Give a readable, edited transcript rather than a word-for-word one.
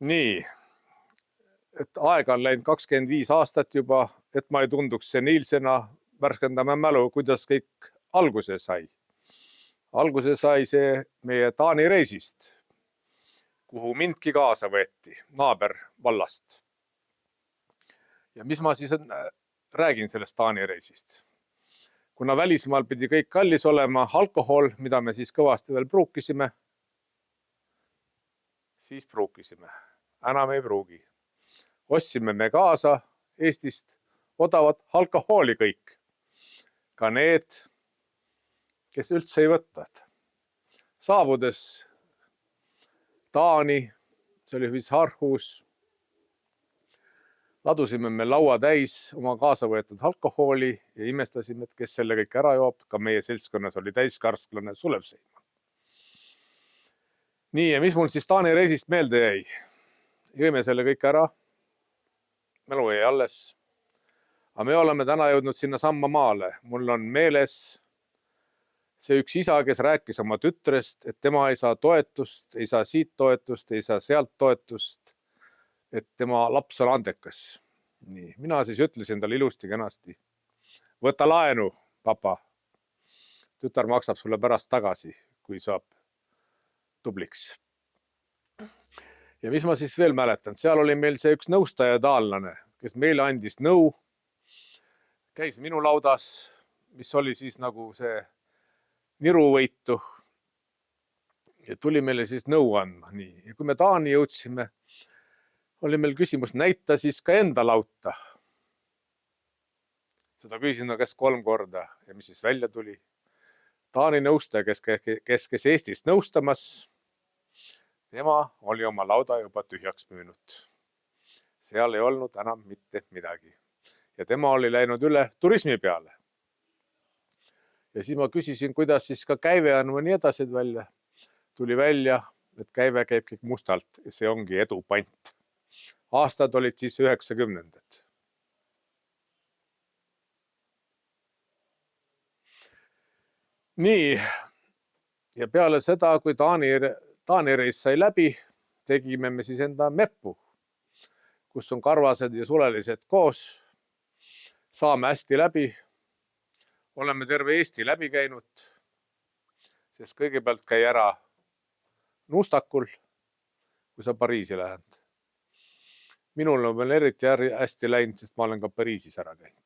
Nii, et aega on läinud 25 aastat juba, et ma ei tunduks seniilsena, värskendame mälu, kuidas kõik alguse sai. Alguse sai see meie Taani reisist, kuhu mindki kaasa võeti naabervallast. Ja mis ma siis räägin sellest Taani reisist? Kuna välismaal pidi kõik kallis olema, alkohol, mida me siis kõvasti veel pruukisime, siis pruukisime. Enam ei pruugi. Ostsime me kaasa Eestist odavat alkohooli kõik. Ka need, kes üldse ei võtnud. Saabudes Taani, see oli vist Aarhus, ladusime me laua täis oma kaasa võetud alkohooli ja imestasime, et kes selle kõik ära joob. Ka meie seltskonnas oli täiskarsklane Sulev Seiman. Nii, ja mis mul siis Taani reisist meelde jäi? Jõime selle kõik ära. Mälu jäi alles. Aga me oleme täna jõudnud sinna samma maale. Mul on meeles see üks isa, kes rääkis oma tütrest, et tema ei saa toetust, ei saa siit toetust, ei saa sealt toetust, et tema laps on andekas. Nii, mina siis ütlesin talle ilusti kenasti. Võta laenu, papa. Tütar maksab sulle pärast tagasi, kui saab tubliks. Ja mis ma siis veel mäletan? Seal oli meil see üks nõustaja taanlane, kes meile andis nõu. Käis minu laudas, mis oli siis nagu see niruvõitu. Ja tuli meile siis nõu andma. Nii. Ja kui me Taani jõudsime, oli meil küsimus, näita siis ka enda lauta. Seda küsisin käest 3 korda ja mis siis välja tuli. Taani nõustaja, kes Eestist nõustamas, tema oli oma lauda juba tühjaks müünud. Seal ei olnud enam mitte midagi. Ja tema oli läinud üle turismi peale. Ja siis ma küsisin, kuidas siis ka käive on või nii edasi välja. Tuli välja, et käive käib kõik mustalt ja see ongi edu pant. Aastad olid siis 90-ndad. Nii, ja peale seda, kui Taani reis sai läbi, tegime me siis enda meppu, kus on karvased ja sulelised koos. Saame hästi läbi. Oleme terve Eesti läbi käinud, sest kõigepealt käi ära Nuustakul, kui sa Pariisi lähed. Minul on veel eriti hästi läinud, sest ma olen ka Pariisis ära käinud.